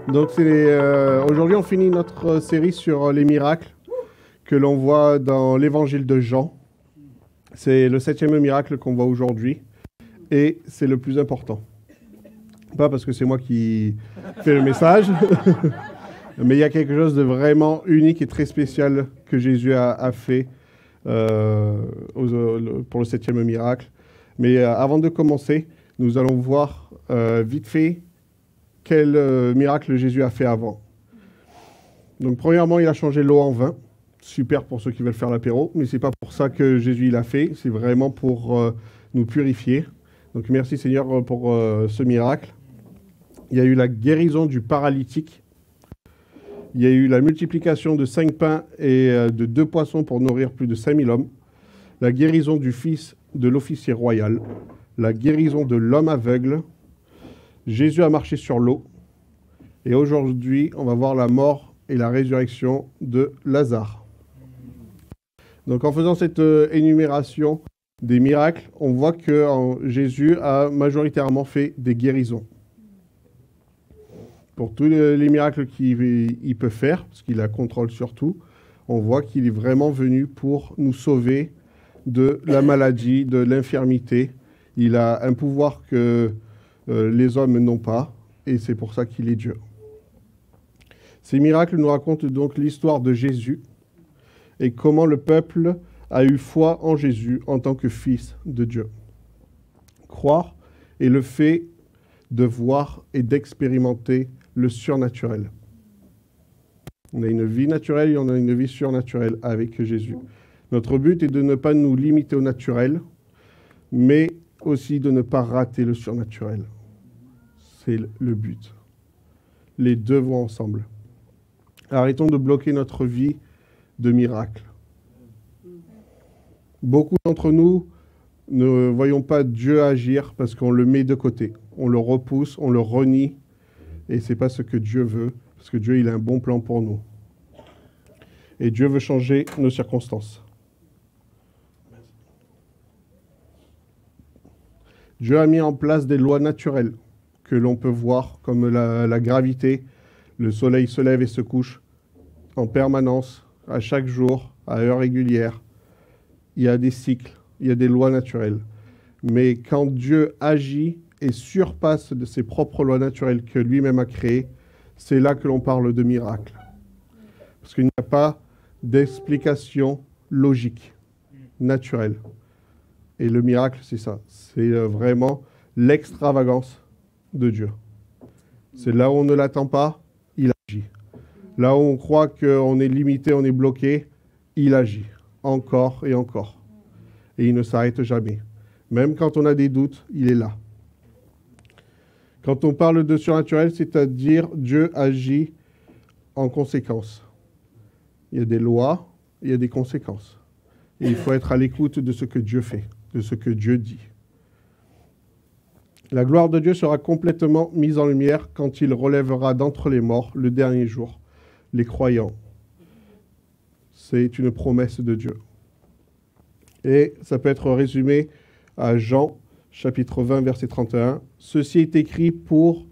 Donc aujourd'hui on finit notre série sur les miracles que l'on voit dans l'évangile de Jean. C'est le 7e miracle qu'on voit aujourd'hui et c'est le plus important. Pas parce que c'est moi qui fais le message, mais il y a quelque chose de vraiment unique et très spécial que Jésus a fait pour le 7e miracle. Mais avant de commencer, nous allons voir vite fait quel miracle Jésus a fait avant. Donc premièrement, il a changé l'eau en vin. Super pour ceux qui veulent faire l'apéro, mais c'est pas pour ça que Jésus l'a fait, c'est vraiment pour nous purifier. Donc merci Seigneur pour ce miracle. Il y a eu la guérison du paralytique. Il y a eu la multiplication de 5 pains et de 2 poissons pour nourrir plus de 5000 hommes. La guérison du fils de l'officier royal. La guérison de l'homme aveugle. Jésus a marché sur l'eau. Et aujourd'hui, on va voir la mort et la résurrection de Lazare. Donc en faisant cette énumération des miracles, on voit que Jésus a majoritairement fait des guérisons. Pour tous les miracles qu'il peut faire, parce qu'il a contrôle sur tout, on voit qu'il est vraiment venu pour nous sauver de la maladie, de l'infirmité. Il a un pouvoir que les hommes n'ont pas, et c'est pour ça qu'il est Dieu. Ces miracles nous racontent donc l'histoire de Jésus et comment le peuple a eu foi en Jésus en tant que fils de Dieu. Croire est le fait de voir et d'expérimenter le surnaturel. On a une vie naturelle et on a une vie surnaturelle avec Jésus. Notre but est de ne pas nous limiter au naturel, mais aussi de ne pas rater le surnaturel. C'est le but. Les deux vont ensemble. Arrêtons de bloquer notre vie de miracles. Beaucoup d'entre nous ne voyons pas Dieu agir parce qu'on le met de côté. On le repousse, on le renie, et ce n'est pas ce que Dieu veut, parce que Dieu il a un bon plan pour nous. Et Dieu veut changer nos circonstances. Dieu a mis en place des lois naturelles que l'on peut voir, comme la gravité. Le soleil se lève et se couche en permanence, à chaque jour, à heure régulière. Il y a des cycles, il y a des lois naturelles. Mais quand Dieu agit et surpasse de ses propres lois naturelles que lui-même a créées, c'est là que l'on parle de miracle. Parce qu'il n'y a pas d'explication logique, naturelle. Et le miracle, c'est ça. C'est vraiment l'extravagance de Dieu. C'est là où on ne l'attend pas, il agit. Là où on croit qu'on est limité, on est bloqué, il agit. Encore et encore. Et il ne s'arrête jamais. Même quand on a des doutes, il est là. Quand on parle de surnaturel, c'est-à-dire Dieu agit en conséquence. Il y a des lois, il y a des conséquences. Et il faut être à l'écoute de ce que Dieu fait, de ce que Dieu dit. La gloire de Dieu sera complètement mise en lumière quand il relèvera d'entre les morts le dernier jour les croyants. C'est une promesse de Dieu. Et ça peut être résumé à Jean, chapitre 20, verset 31. « Ceci est écrit pour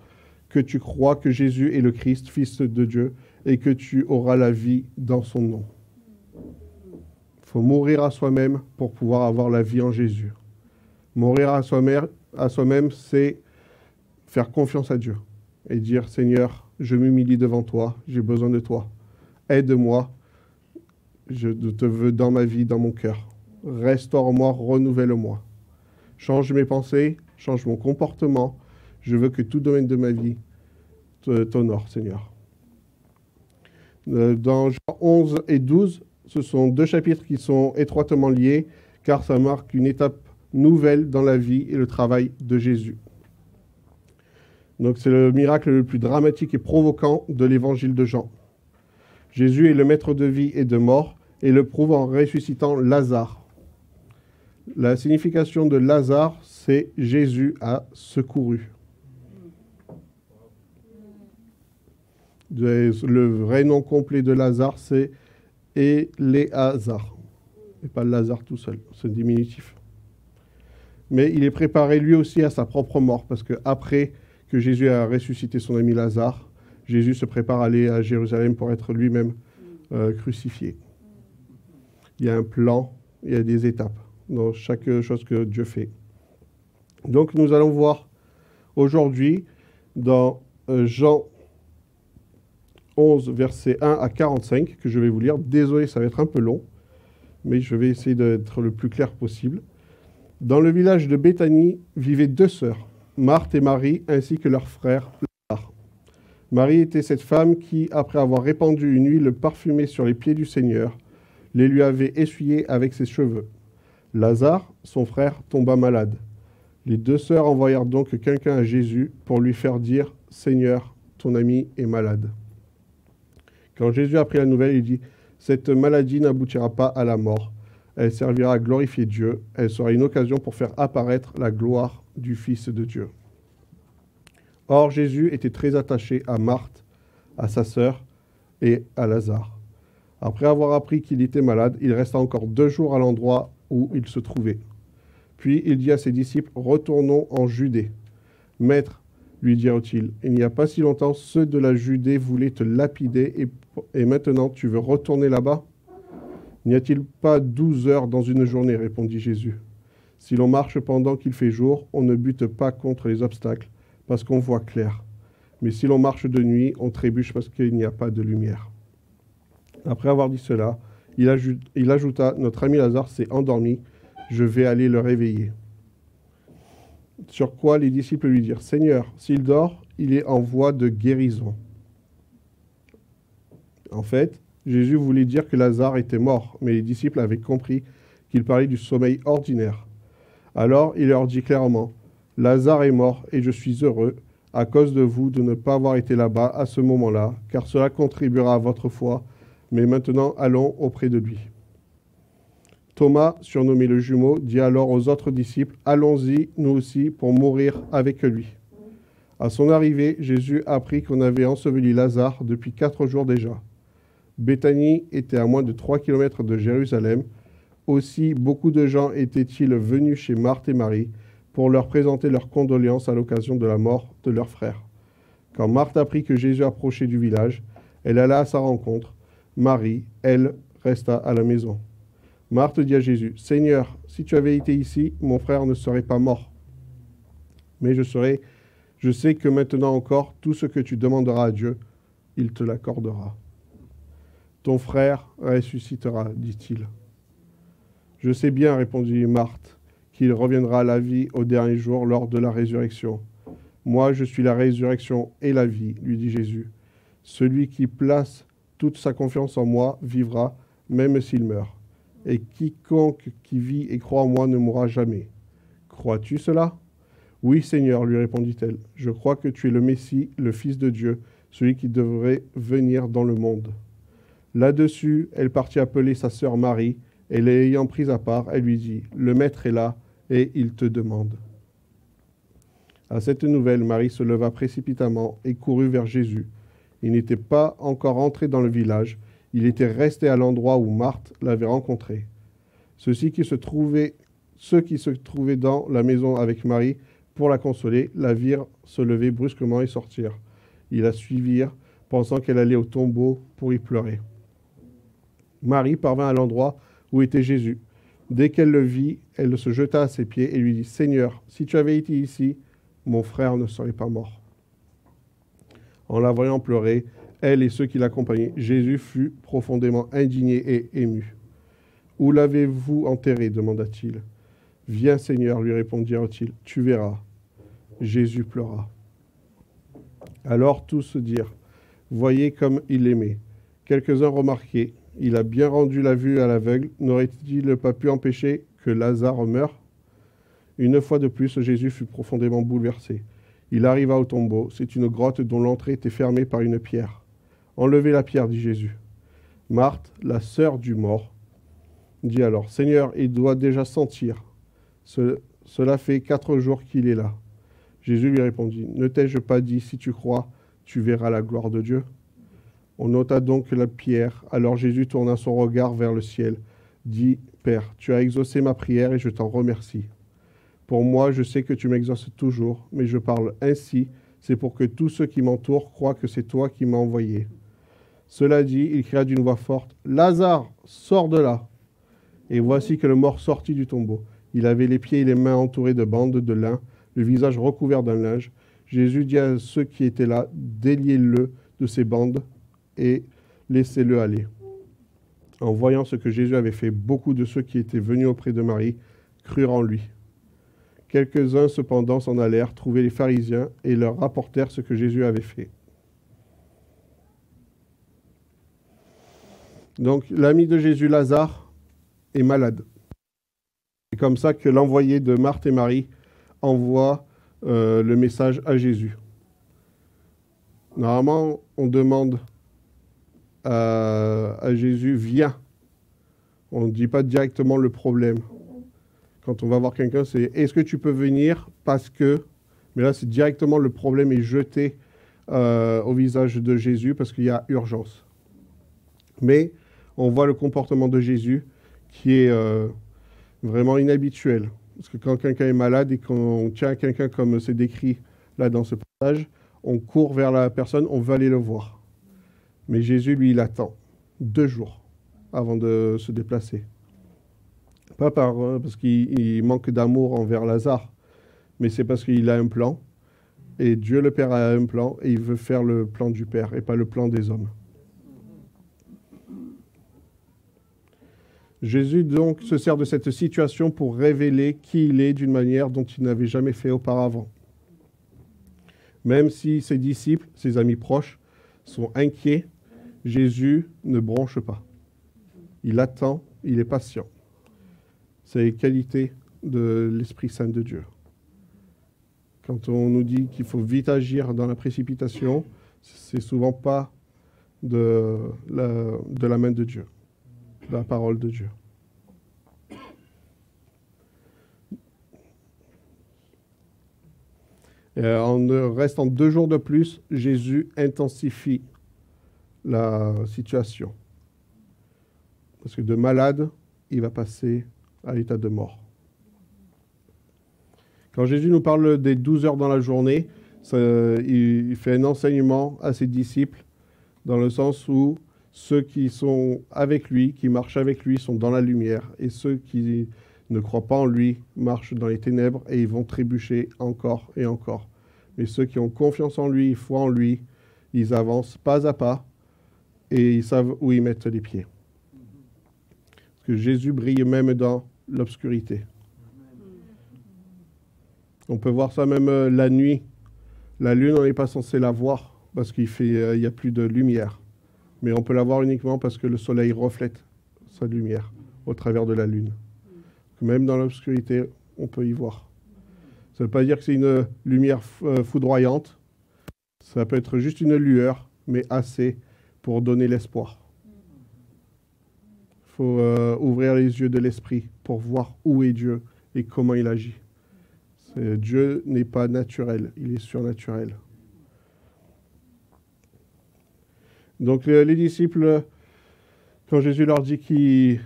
que tu crois que Jésus est le Christ, Fils de Dieu, et que tu auras la vie dans son nom. » Il faut mourir à soi-même pour pouvoir avoir la vie en Jésus. Mourir à soi-même, c'est faire confiance à Dieu et dire « Seigneur, je m'humilie devant toi, j'ai besoin de toi. Aide-moi, je te veux dans ma vie, dans mon cœur. Restaure-moi, renouvelle-moi. Change mes pensées, change mon comportement. Je veux que tout domaine de ma vie t'honore, Seigneur. » Dans Jean 11 et 12, ce sont 2 chapitres qui sont étroitement liés, car ça marque une étape nouvelle dans la vie et le travail de Jésus. Donc c'est le miracle le plus dramatique et provoquant de l'évangile de Jean. Jésus est le maître de vie et de mort et le prouve en ressuscitant Lazare. La signification de Lazare, c'est Jésus a secouru. Le vrai nom complet de Lazare, c'est Éléazar. Et pas Lazare tout seul, c'est diminutif. Mais il est préparé lui aussi à sa propre mort, parce qu'après que Jésus a ressuscité son ami Lazare, Jésus se prépare à aller à Jérusalem pour être lui-même crucifié. Il y a un plan, il y a des étapes dans chaque chose que Dieu fait. Donc nous allons voir aujourd'hui dans Jean 11, versets 1 à 45, que je vais vous lire. Désolé, ça va être un peu long, mais je vais essayer d'être le plus clair possible. Dans le village de Béthanie vivaient 2 sœurs, Marthe et Marie, ainsi que leur frère Lazare. Marie était cette femme qui, après avoir répandu une huile parfumée sur les pieds du Seigneur, les lui avait essuyés avec ses cheveux. Lazare, son frère, tomba malade. Les 2 sœurs envoyèrent donc quelqu'un à Jésus pour lui faire dire « Seigneur, ton ami est malade ». Quand Jésus apprit la nouvelle, il dit « Cette maladie n'aboutira pas à la mort. Elle servira à glorifier Dieu. Elle sera une occasion pour faire apparaître la gloire du Fils de Dieu. » Or, Jésus était très attaché à Marthe, à sa sœur et à Lazare. Après avoir appris qu'il était malade, il resta encore 2 jours à l'endroit où il se trouvait. Puis il dit à ses disciples, « Retournons en Judée. » « Maître, lui dirent-ils, il n'y a pas si longtemps, ceux de la Judée voulaient te lapider et maintenant tu veux retourner là-bas ? N'y a-t-il pas 12 heures dans une journée, répondit Jésus. Si l'on marche pendant qu'il fait jour, on ne bute pas contre les obstacles, parce qu'on voit clair. Mais si l'on marche de nuit, on trébuche parce qu'il n'y a pas de lumière. Après avoir dit cela, il ajouta, notre ami Lazare s'est endormi, je vais aller le réveiller. Sur quoi les disciples lui dirent, Seigneur, s'il dort, il est en voie de guérison. En fait, Jésus voulait dire que Lazare était mort, mais les disciples avaient compris qu'il parlait du sommeil ordinaire. Alors il leur dit clairement, Lazare est mort et je suis heureux, à cause de vous, de ne pas avoir été là-bas à ce moment-là, car cela contribuera à votre foi, mais maintenant allons auprès de lui. Thomas, surnommé le jumeau, dit alors aux autres disciples, « Allons-y, nous aussi, pour mourir avec lui. » À son arrivée, Jésus apprit qu'on avait enseveli Lazare depuis 4 jours déjà. Béthanie était à moins de 3 kilomètres de Jérusalem. Aussi, beaucoup de gens étaient-ils venus chez Marthe et Marie pour leur présenter leurs condoléances à l'occasion de la mort de leur frère. Quand Marthe apprit que Jésus approchait du village, elle alla à sa rencontre. Marie, elle, resta à la maison. Marthe dit à Jésus, « Seigneur, si tu avais été ici, mon frère ne serait pas mort. Mais je sais que maintenant encore, tout ce que tu demanderas à Dieu, il te l'accordera. Ton frère ressuscitera, dit-il. Je sais bien, répondit Marthe, qu'il reviendra à la vie au dernier jour lors de la résurrection. Moi, je suis la résurrection et la vie, lui dit Jésus. Celui qui place toute sa confiance en moi vivra, même s'il meurt. Et quiconque qui vit et croit en moi ne mourra jamais. Crois-tu cela ? Oui, Seigneur, lui répondit-elle. Je crois que tu es le Messie, le Fils de Dieu, celui qui devrait venir dans le monde. Là-dessus, elle partit appeler sa sœur Marie, et l'ayant prise à part, elle lui dit, « Le Maître est là, et il te demande. » À cette nouvelle, Marie se leva précipitamment et courut vers Jésus. Il n'était pas encore entré dans le village, il était resté à l'endroit où Marthe l'avait rencontré. Ceux qui se trouvaient dans la maison avec Marie pour la consoler, la virent se lever brusquement et sortir. Ils la suivirent, pensant qu'elle allait au tombeau pour y pleurer. Marie parvint à l'endroit où était Jésus. Dès qu'elle le vit, elle se jeta à ses pieds et lui dit, « Seigneur, si tu avais été ici, mon frère ne serait pas mort. » En la voyant pleurer, elle et ceux qui l'accompagnaient, Jésus fut profondément indigné et ému. « Où l'avez-vous enterré ?» demanda-t-il. « Viens, Seigneur, lui répondirent-ils, tu verras. » Jésus pleura. Alors tous dirent, « Voyez comme il l'aimait. » Quelques-uns remarquaient, « Il a bien rendu la vue à l'aveugle. N'aurait-il pas pu empêcher que Lazare meure ?» Une fois de plus, Jésus fut profondément bouleversé. Il arriva au tombeau. C'est une grotte dont l'entrée était fermée par une pierre. « Enlevez la pierre, dit Jésus. » Marthe, la sœur du mort, dit alors, « Seigneur, il doit déjà sentir. Cela fait 4 jours qu'il est là. » Jésus lui répondit, « Ne t'ai-je pas dit, si tu crois, tu verras la gloire de Dieu ?» On ôta donc la pierre. Alors Jésus tourna son regard vers le ciel, dit, « Père, tu as exaucé ma prière et je t'en remercie. Pour moi, je sais que tu m'exauces toujours, mais je parle ainsi c'est pour que tous ceux qui m'entourent croient que c'est toi qui m'as envoyé. » Cela dit, il cria d'une voix forte, « Lazare, sors de là !» Et voici que le mort sortit du tombeau. Il avait les pieds et les mains entourés de bandes de lin, le visage recouvert d'un linge. Jésus dit à ceux qui étaient là, « Déliez-le de ces bandes et laissez-le aller. » En voyant ce que Jésus avait fait, beaucoup de ceux qui étaient venus auprès de Marie crurent en lui. Quelques-uns cependant s'en allèrent trouver les pharisiens et leur rapportèrent ce que Jésus avait fait. Donc l'ami de Jésus, Lazare, est malade. C'est comme ça que l'envoyé de Marthe et Marie envoie le message à Jésus. Normalement, on demande à Jésus, viens. On ne dit pas directement le problème. Quand on va voir quelqu'un, c'est est-ce que tu peux venir parce que... Mais là, c'est directement le problème est jeté au visage de Jésus parce qu'il y a urgence. Mais on voit le comportement de Jésus qui est vraiment inhabituel. Parce que quand quelqu'un est malade et qu'on tient quelqu'un comme c'est décrit là dans ce passage, on court vers la personne, on va aller le voir. Mais Jésus, lui, il attend 2 jours avant de se déplacer. Pas parce qu'il manque d'amour envers Lazare, mais c'est parce qu'il a un plan. Et Dieu le Père a un plan et il veut faire le plan du Père et pas le plan des hommes. Jésus donc se sert de cette situation pour révéler qui il est d'une manière dont il n'avait jamais fait auparavant. Même si ses disciples, ses amis proches, sont inquiets, Jésus ne bronche pas. Il attend, il est patient. C'est les qualités de l'Esprit Saint de Dieu. Quand on nous dit qu'il faut vite agir dans la précipitation, c'est souvent pas de la main de Dieu, de la parole de Dieu. En restant 2 jours de plus, Jésus intensifie la situation. Parce que de malade, il va passer à l'état de mort. Quand Jésus nous parle des 12 heures dans la journée, il fait un enseignement à ses disciples, dans le sens où ceux qui sont avec lui, qui marchent avec lui, sont dans la lumière, et ceux qui ne croient pas en lui marchent dans les ténèbres et ils vont trébucher encore et encore. Mais ceux qui ont confiance en lui, foi en lui, ils avancent pas à pas et ils savent où ils mettent les pieds. Parce que Jésus brille même dans l'obscurité. On peut voir ça même la nuit. La lune, on n'est pas censé la voir parce qu'il y a plus de lumière. Mais on peut la voir uniquement parce que le soleil reflète sa lumière au travers de la lune. Même dans l'obscurité, on peut y voir. Ça ne veut pas dire que c'est une lumière foudroyante. Ça peut être juste une lueur, mais assez pour donner l'espoir. Il faut ouvrir les yeux de l'esprit pour voir où est Dieu et comment il agit. Dieu n'est pas naturel, il est surnaturel. Donc les disciples, quand Jésus leur dit qu'il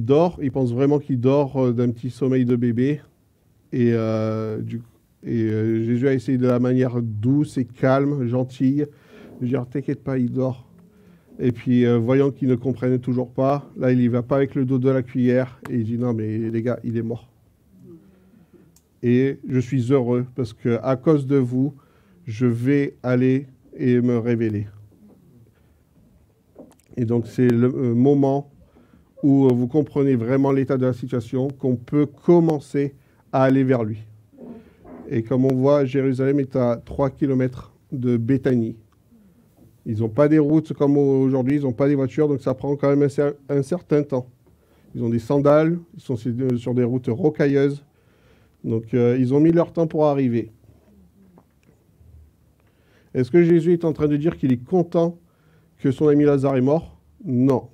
dort, ils pensent vraiment qu'il dort d'un petit sommeil de bébé. Et Jésus a essayé de la manière douce et calme, gentille, de dire « T'inquiète pas, il dort ». Et puis, voyant qu'ils ne comprennent toujours pas, là, il y va pas avec le dos de la cuillère et il dit « Non, mais les gars, il est mort ». Et je suis heureux parce qu'à cause de vous, je vais aller et me révéler. Et donc, c'est le moment où vous comprenez vraiment l'état de la situation, qu'on peut commencer à aller vers lui. Et comme on voit, Jérusalem est à 3 km de Béthanie. Ils n'ont pas des routes comme aujourd'hui, ils n'ont pas des voitures, donc ça prend quand même un certain temps. Ils ont des sandales, ils sont sur des routes rocailleuses, donc ils ont mis leur temps pour arriver. Est-ce que Jésus est en train de dire qu'il est content que son ami Lazare est mort? Non.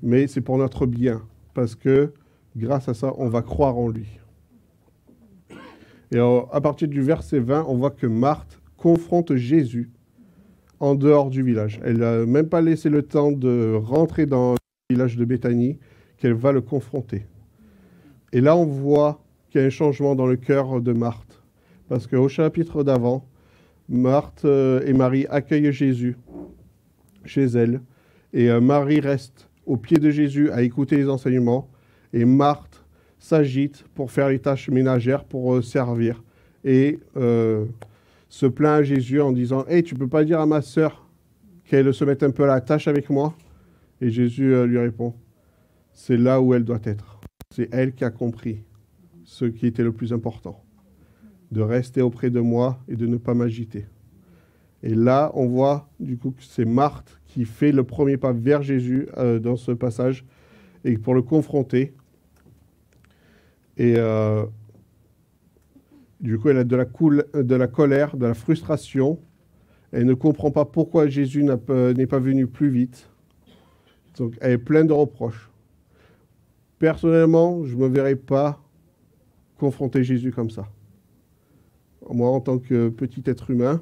Mais c'est pour notre bien, parce que grâce à ça, on va croire en lui. Et à partir du verset 20, on voit que Marthe confronte Jésus en dehors du village. Elle n'a même pas laissé le temps de rentrer dans le village de Béthanie, qu'elle va le confronter. Et là, on voit qu'il y a un changement dans le cœur de Marthe. Parce qu'au chapitre d'avant, Marthe et Marie accueillent Jésus chez elles. Et Marie reste au pied de Jésus à écouter les enseignements. Et Marthe s'agite pour faire les tâches ménagères, pour servir. Et se plaint à Jésus en disant « Hey, tu peux pas dire à ma sœur qu'elle se mette un peu à la tâche avec moi ?» Et Jésus lui répond « C'est là où elle doit être. C'est elle qui a compris ce qui était le plus important. De rester auprès de moi et de ne pas m'agiter. » Et là, on voit du coup que c'est Marthe qui fait le premier pas vers Jésus dans ce passage et pour le confronter. Et du coup, elle a de la colère, de la frustration. Elle ne comprend pas pourquoi Jésus n'est pas venu plus vite. Donc, elle est pleine de reproches. Personnellement, je ne me verrais pas confronter Jésus comme ça. Moi, en tant que petit être humain,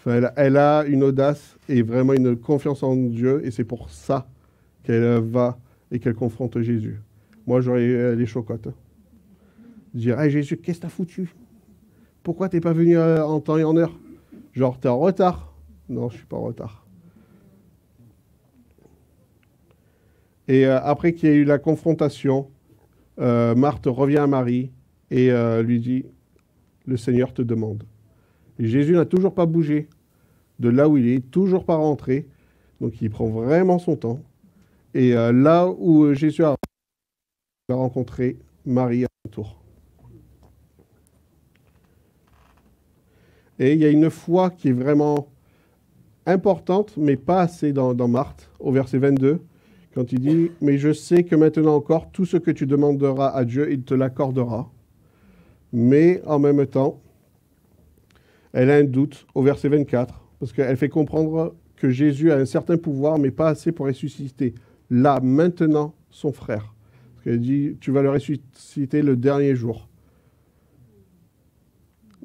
elle a une audace et vraiment une confiance en Dieu, et c'est pour ça qu'elle va et qu'elle confronte Jésus. Moi, j'aurais les chocottes. Dire, hey, Jésus, qu'est-ce que t'as foutu? Pourquoi t'es pas venu en temps et en heure? Genre, t'es en retard? Non, je suis pas en retard. Et après qu'il y ait eu la confrontation, Marthe revient à Marie et lui dit, le Seigneur te demande. Et Jésus n'a toujours pas bougé de là où il est, toujours pas rentré. Donc il prend vraiment son temps. Et là où Jésus a rencontré Marie à son tour. Et il y a une foi qui est vraiment importante, mais pas assez dans Marthe, au verset 22, quand il dit « Mais je sais que maintenant encore, tout ce que tu demanderas à Dieu, il te l'accordera. » Mais en même temps, elle a un doute au verset 24, parce qu'elle fait comprendre que Jésus a un certain pouvoir, mais pas assez pour ressusciter là, maintenant, son frère. Parce qu'elle dit, tu vas le ressusciter le dernier jour.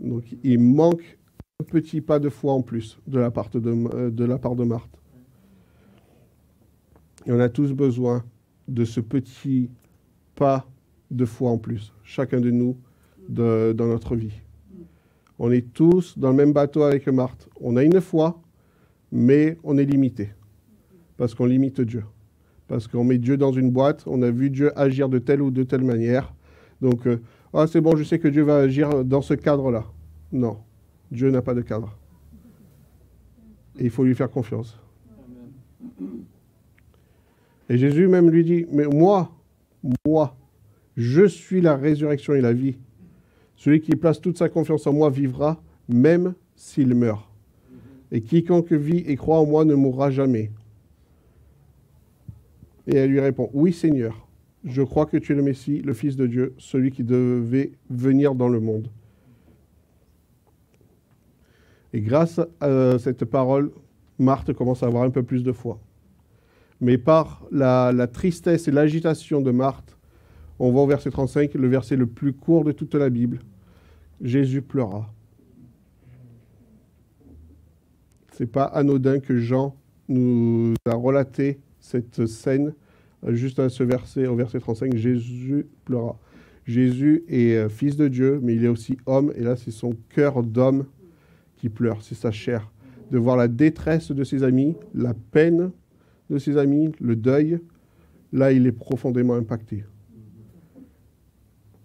Donc, il manque un petit pas de foi en plus de la part de Marthe. Et on a tous besoin de ce petit pas de foi en plus, chacun de nous, dans notre vie. On est tous dans le même bateau avec Marthe. On a une foi, mais on est limité. Parce qu'on limite Dieu. Parce qu'on met Dieu dans une boîte. On a vu Dieu agir de telle ou de telle manière. Donc, c'est bon, je sais que Dieu va agir dans ce cadre-là. Non, Dieu n'a pas de cadre. Et il faut lui faire confiance. Et Jésus même lui dit, mais moi, je suis la résurrection et la vie. Celui qui place toute sa confiance en moi vivra, même s'il meurt. Et quiconque vit et croit en moi ne mourra jamais. Et elle lui répond, oui Seigneur, je crois que tu es le Messie, le Fils de Dieu, celui qui devait venir dans le monde. Et grâce à cette parole, Marthe commence à avoir un peu plus de foi. Mais par la tristesse et l'agitation de Marthe, on voit au verset 35, le verset le plus court de toute la Bible. Jésus pleura. Ce n'est pas anodin que Jean nous a relaté cette scène juste à ce verset, au verset 35, Jésus pleura. Jésus est fils de Dieu, mais il est aussi homme, et là c'est son cœur d'homme qui pleure, c'est sa chair. De voir la détresse de ses amis, la peine de ses amis, le deuil, là il est profondément impacté.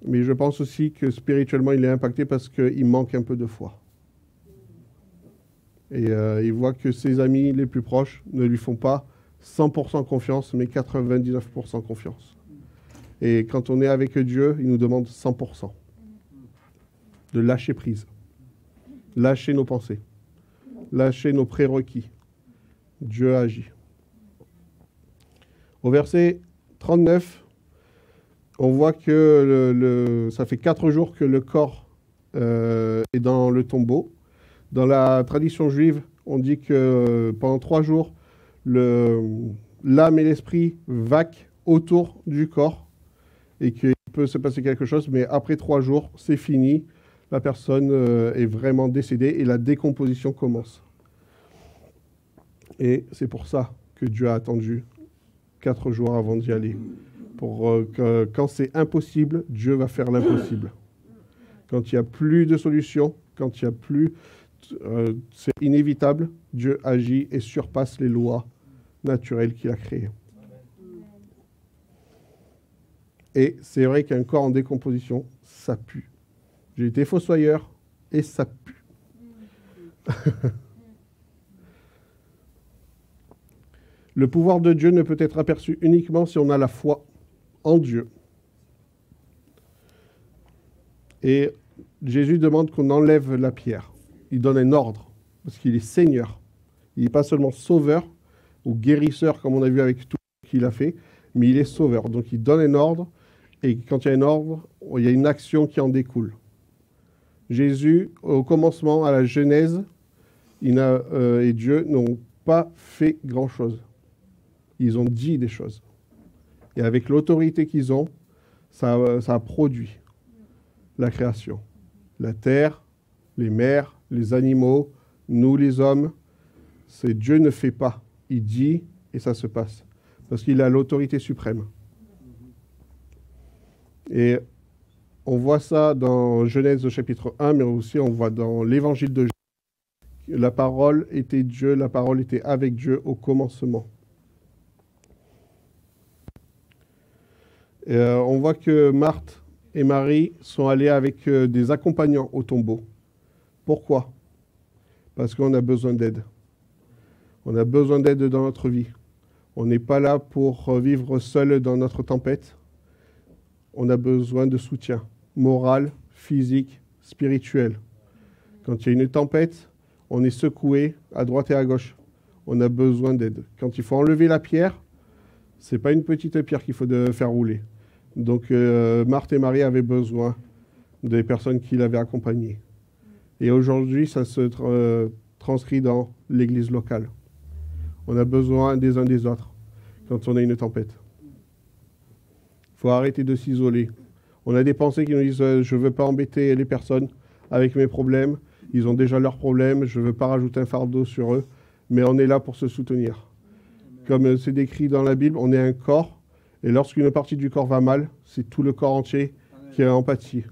Mais je pense aussi que spirituellement, il est impacté parce qu'il manque un peu de foi. Et il voit que ses amis les plus proches ne lui font pas 100% confiance, mais 99% confiance. Et quand on est avec Dieu, il nous demande 100%. De lâcher prise. Lâcher nos pensées. Lâcher nos prérequis. Dieu agit. Au verset 39, on voit que ça fait 4 jours que le corps est dans le tombeau. Dans la tradition juive, on dit que pendant 3 jours, l'âme et l'esprit vaquent autour du corps et qu'il peut se passer quelque chose, mais après 3 jours, c'est fini. La personne est vraiment décédée et la décomposition commence. Et c'est pour ça que Dieu a attendu 4 jours avant d'y aller. Pour que quand c'est impossible, Dieu va faire l'impossible. Quand il n'y a plus de solution, quand il n'y a plus c'est inévitable, Dieu agit et surpasse les lois naturelles qu'il a créées. Et c'est vrai qu'un corps en décomposition, ça pue. J'ai été fossoyeur et ça pue. Le pouvoir de Dieu ne peut être aperçu uniquement si on a la foi en Dieu. Et Jésus demande qu'on enlève la pierre. Il donne un ordre, parce qu'il est Seigneur. Il n'est pas seulement sauveur ou guérisseur, comme on a vu avec tout ce qu'il a fait, mais il est sauveur. Donc il donne un ordre, et quand il y a un ordre, il y a une action qui en découle. Jésus, au commencement, à la Genèse, et Dieu n'ont pas fait grand-chose. Ils ont dit des choses. Et avec l'autorité qu'ils ont, ça a produit la création. La terre, les mers, les animaux, nous les hommes. C'est Dieu ne fait pas. Il dit et ça se passe. Parce qu'il a l'autorité suprême. Et on voit ça dans Genèse chapitre 1, mais aussi on voit dans l'évangile de Jean. La parole était Dieu, la parole était avec Dieu au commencement. Et on voit que Marthe et Marie sont allées avec des accompagnants au tombeau. Pourquoi? Parce qu'on a besoin d'aide. On a besoin d'aide dans notre vie. On n'est pas là pour vivre seul dans notre tempête. On a besoin de soutien moral, physique, spirituel. Quand il y a une tempête, on est secoué à droite et à gauche. On a besoin d'aide. Quand il faut enlever la pierre, c'est pas une petite pierre qu'il faut faire rouler. Donc Marthe et Marie avaient besoin des personnes qui l'avaient accompagnées. Et aujourd'hui, ça se transcrit dans l'église locale. On a besoin des uns des autres quand on a une tempête. Il faut arrêter de s'isoler. On a des pensées qui nous disent je ne veux pas embêter les personnes avec mes problèmes. Ils ont déjà leurs problèmes. Je ne veux pas rajouter un fardeau sur eux. Mais on est là pour se soutenir. Comme c'est décrit dans la Bible, on est un corps. Et lorsqu'une partie du corps va mal, c'est tout le corps entier qui a empathie.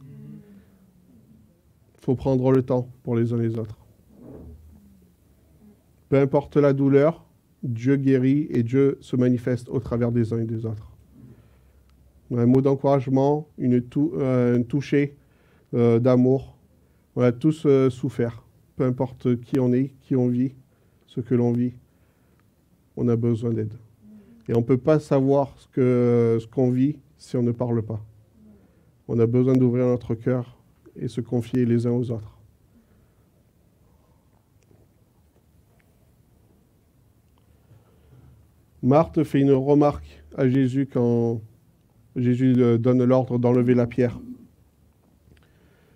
Il faut prendre le temps pour les uns les autres. Peu importe la douleur, Dieu guérit et Dieu se manifeste au travers des uns et des autres. Un mot d'encouragement, un toucher d'amour. On a tous souffert. Peu importe qui on est, qui on vit, ce que l'on vit, on a besoin d'aide. Et on ne peut pas savoir ce qu'on vit si on ne parle pas. On a besoin d'ouvrir notre cœur et se confier les uns aux autres. Marthe fait une remarque à Jésus quand Jésus donne l'ordre d'enlever la pierre,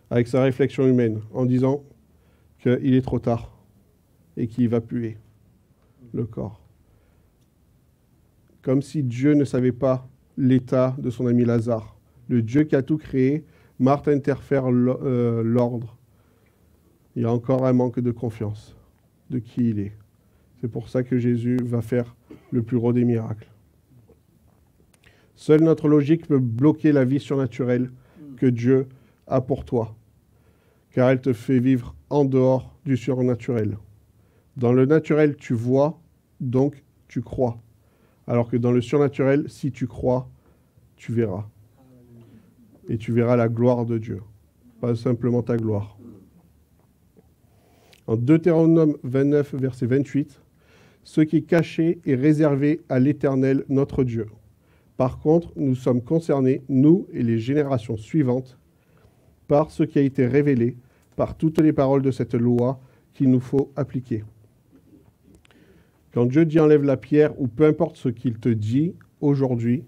avec sa réflexion humaine, en disant qu'il est trop tard et qu'il va puer le corps. Comme si Dieu ne savait pas l'état de son ami Lazare. Le Dieu qui a tout créé, Marthe interfère l'ordre. Il y a encore un manque de confiance de qui il est. C'est pour ça que Jésus va faire le plus gros des miracles. Seule notre logique peut bloquer la vie surnaturelle que Dieu a pour toi, car elle te fait vivre en dehors du surnaturel. Dans le naturel, tu vois, donc tu crois. Alors que dans le surnaturel, si tu crois, tu verras. Et tu verras la gloire de Dieu, pas simplement ta gloire. En Deutéronome 29, verset 28, « Ce qui est caché est réservé à l'Éternel, notre Dieu. Par contre, nous sommes concernés, nous et les générations suivantes, par ce qui a été révélé, par toutes les paroles de cette loi qu'il nous faut appliquer. » Quand Dieu dit enlève la pierre, ou peu importe ce qu'il te dit aujourd'hui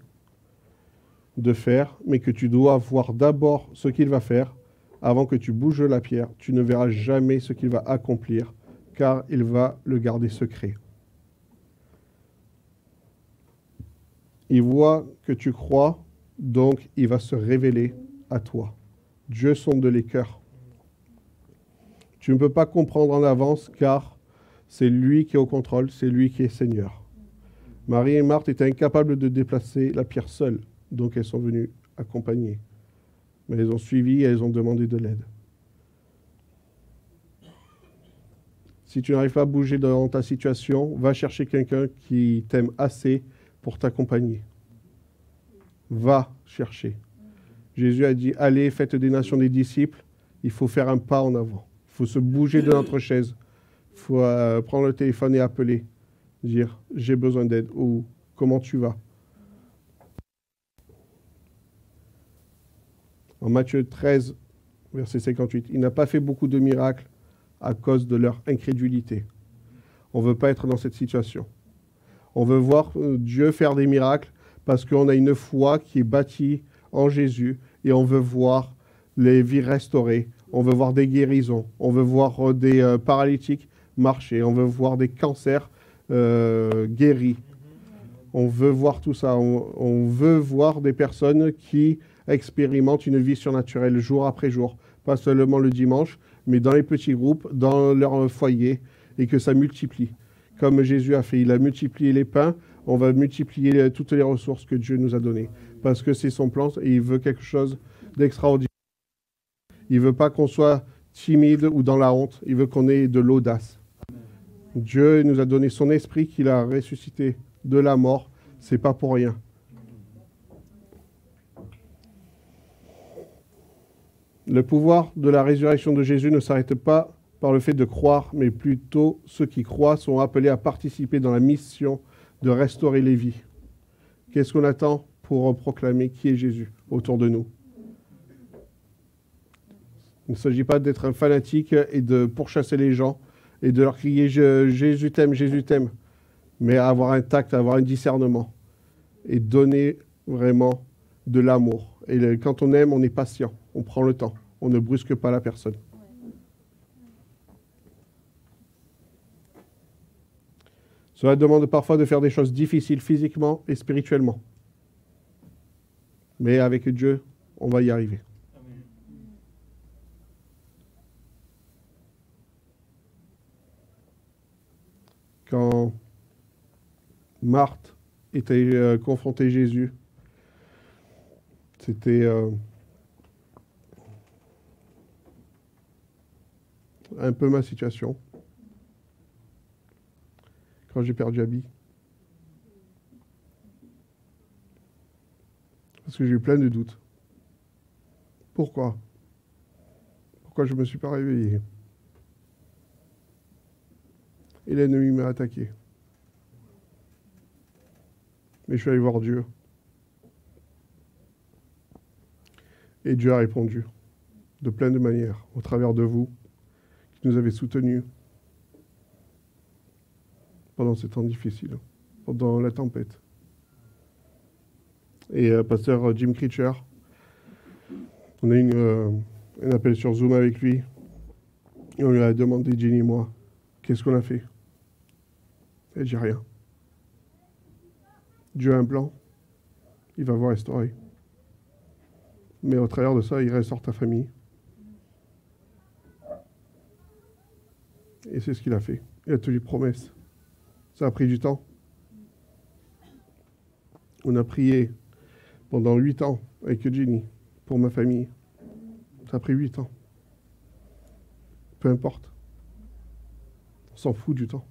de faire, mais que tu dois voir d'abord ce qu'il va faire, avant que tu bouges la pierre, tu ne verras jamais ce qu'il va accomplir, car il va le garder secret. Il voit que tu crois, donc il va se révéler à toi. Dieu sonde les cœurs. Tu ne peux pas comprendre en avance, car c'est lui qui est au contrôle, c'est lui qui est Seigneur. Marie et Marthe étaient incapables de déplacer la pierre seule, donc elles sont venues accompagner. Mais elles ont suivi et elles ont demandé de l'aide. Si tu n'arrives pas à bouger dans ta situation, va chercher quelqu'un qui t'aime assez pour t'accompagner. Va chercher. Jésus a dit, allez, faites des nations des disciples. Il faut faire un pas en avant. Il faut se bouger de notre chaise. Il faut prendre le téléphone et appeler. Dire, j'ai besoin d'aide. Ou, comment tu vas? En Matthieu 13, verset 58, il n'a pas fait beaucoup de miracles à cause de leur incrédulité. On ne veut pas être dans cette situation. On veut voir Dieu faire des miracles parce qu'on a une foi qui est bâtie en Jésus et on veut voir les vies restaurées, on veut voir des guérisons, on veut voir des paralytiques marcher, on veut voir des cancers guéris. On veut voir tout ça. On veut voir des personnes qui expérimentent une vie surnaturelle jour après jour, pas seulement le dimanche, mais dans les petits groupes, dans leur foyer, et que ça multiplie. Comme Jésus a fait, il a multiplié les pains, on va multiplier toutes les ressources que Dieu nous a données, parce que c'est son plan et il veut quelque chose d'extraordinaire. Il ne veut pas qu'on soit timide ou dans la honte, il veut qu'on ait de l'audace. Dieu nous a donné son esprit qu'il a ressuscité de la mort, c'est pas pour rien. Le pouvoir de la résurrection de Jésus ne s'arrête pas par le fait de croire, mais plutôt ceux qui croient sont appelés à participer dans la mission de restaurer les vies. Qu'est-ce qu'on attend pour proclamer qui est Jésus autour de nous? Il ne s'agit pas d'être un fanatique et de pourchasser les gens et de leur crier Jésus t'aime, mais avoir un tact, avoir un discernement et donner vraiment de l'amour. Et quand on aime, on est patient, on prend le temps, on ne brusque pas la personne. Cela demande parfois de faire des choses difficiles physiquement et spirituellement. Mais avec Dieu, on va y arriver. Quand Marthe était confrontée à Jésus, c'était un peu ma situation. Quand j'ai perdu Abby. Parce que j'ai eu plein de doutes. Pourquoi? Pourquoi je ne me suis pas réveillé? Et l'ennemi m'a attaqué. Mais je suis allé voir Dieu. Et Dieu a répondu de plein de manières, au travers de vous, qui nous avez soutenus pendant ces temps difficiles, pendant la tempête. Et pasteur Jim Critcher, on a eu un appel sur Zoom avec lui, et on lui a demandé, Jenny et moi, qu'est-ce qu'on a fait? Elle dit rien. Dieu a un plan, il va vous restaurer. Mais au travers de ça, il restaure ta famille. Et c'est ce qu'il a fait. Il a tenu promesse. Ça a pris du temps. On a prié pendant 8 ans avec Jenny pour ma famille. Ça a pris 8 ans. Peu importe. On s'en fout du temps.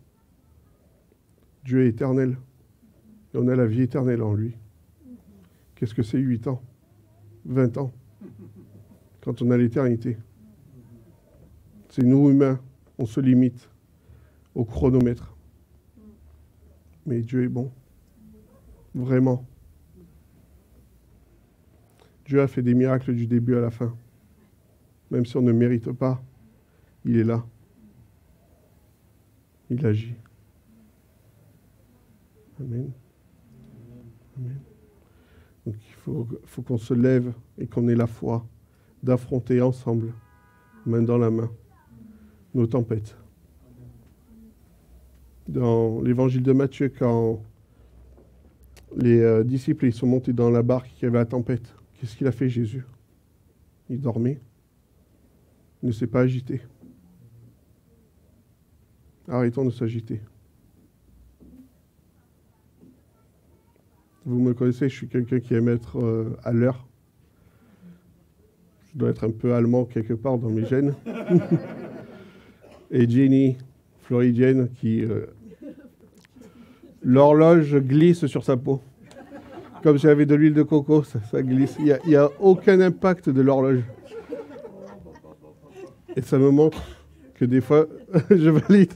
Dieu est éternel. Et on a la vie éternelle en lui. Qu'est-ce que c'est 8 ans? 20 ans? Quand on a l'éternité. C'est nous humains, on se limite au chronomètre. Mais Dieu est bon. Vraiment. Dieu a fait des miracles du début à la fin. Même si on ne mérite pas, il est là. Il agit. Amen. Amen. Donc il faut qu'on se lève et qu'on ait la foi d'affronter ensemble, main dans la main, nos tempêtes. Dans l'évangile de Matthieu, quand les disciples ils sont montés dans la barque qui avait la tempête, qu'est-ce qu'il a fait Jésus? Il dormait. Il ne s'est pas agité. Arrêtons de s'agiter. Vous me connaissez, je suis quelqu'un qui aime être à l'heure. Je dois être un peu allemand quelque part dans mes gènes. Et Jenny, floridienne qui... l'horloge glisse sur sa peau. Comme si elle avait de l'huile de coco, ça glisse. Il n'y a aucun impact de l'horloge. Et ça me montre que des fois, je valide.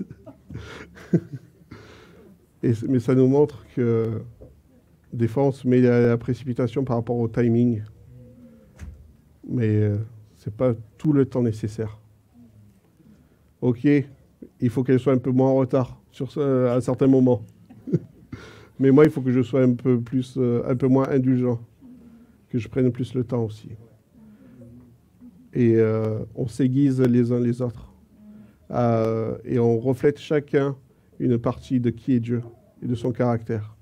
Mais ça nous montre que des fois, on se met à la précipitation par rapport au timing. Mais ce n'est pas tout le temps nécessaire. Ok, il faut qu'elle soit un peu moins en retard à certains moments. Mais moi, il faut que je sois un peu moins indulgent, que je prenne plus le temps aussi. Et on s'aiguise les uns les autres. Et on reflète chacun une partie de qui est Dieu et de son caractère.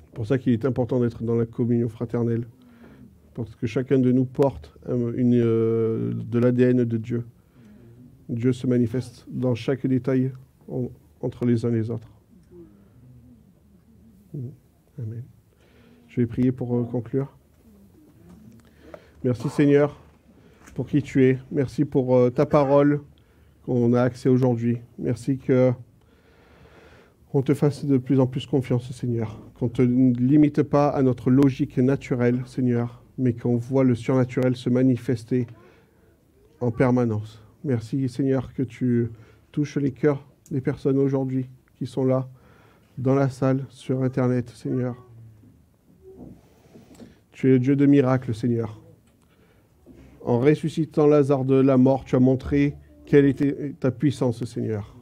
C'est pour ça qu'il est important d'être dans la communion fraternelle. Parce que chacun de nous porte de l'ADN de Dieu. Dieu se manifeste dans chaque détail entre les uns les autres. Amen. Je vais prier pour conclure. Merci Seigneur pour qui tu es. Merci pour ta parole qu'on a accès aujourd'hui. Merci qu'on te fasse de plus en plus confiance, Seigneur. Qu'on ne te limite pas à notre logique naturelle, Seigneur, mais qu'on voit le surnaturel se manifester en permanence. Merci Seigneur que tu touches les cœurs des personnes aujourd'hui qui sont là, dans la salle, sur Internet, Seigneur. Tu es le Dieu de miracles, Seigneur. En ressuscitant Lazare de la mort, tu as montré quelle était ta puissance, Seigneur.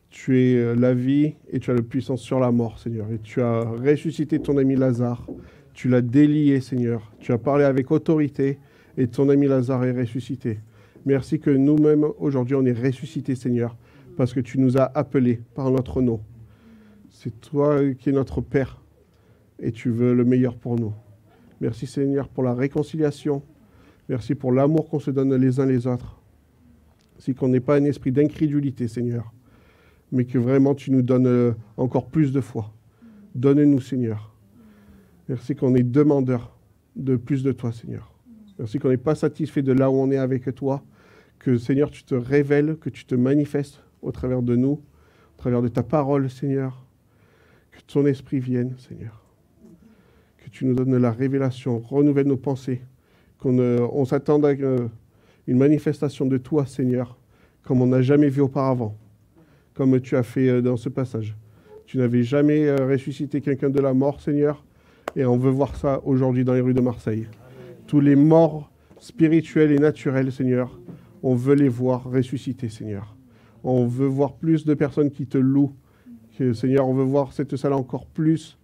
Tu es la vie et tu as la puissance sur la mort, Seigneur. Et tu as ressuscité ton ami Lazare. Tu l'as délié, Seigneur. Tu as parlé avec autorité et ton ami Lazare est ressuscité. Merci que nous-mêmes, aujourd'hui, on est ressuscités, Seigneur, parce que tu nous as appelés par notre nom. C'est toi qui es notre Père et tu veux le meilleur pour nous. Merci, Seigneur, pour la réconciliation. Merci pour l'amour qu'on se donne les uns les autres. Merci qu'on n'ait pas un esprit d'incrédulité, Seigneur, mais que vraiment tu nous donnes encore plus de foi. Donne-nous, Seigneur. Merci qu'on est demandeur de plus de toi, Seigneur. Merci qu'on n'est pas satisfait de là où on est avec toi. Que, Seigneur, tu te révèles, que tu te manifestes au travers de nous, au travers de ta parole, Seigneur. Que ton esprit vienne, Seigneur. Que tu nous donnes la révélation, renouvelle nos pensées. On s'attende à une manifestation de toi, Seigneur, comme on n'a jamais vu auparavant, comme tu as fait dans ce passage. Tu n'avais jamais ressuscité quelqu'un de la mort, Seigneur, et on veut voir ça aujourd'hui dans les rues de Marseille. Tous les morts spirituels et naturels, Seigneur, on veut les voir ressusciter, Seigneur. On veut voir plus de personnes qui te louent. Seigneur, on veut voir cette salle encore plus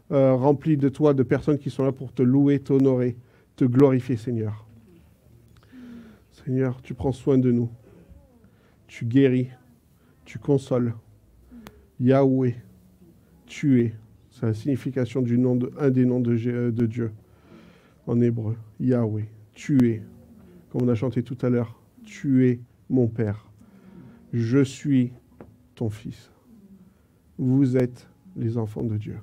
remplie de toi, de personnes qui sont là pour te louer, t'honorer, te glorifier, Seigneur. Seigneur, tu prends soin de nous. Tu guéris, tu consoles. Yahweh, tu es. C'est la signification du nom un des noms de Dieu en hébreu. Yahweh, tu es. Comme on a chanté tout à l'heure, tu es mon Père. Je suis ton Fils. Vous êtes les enfants de Dieu.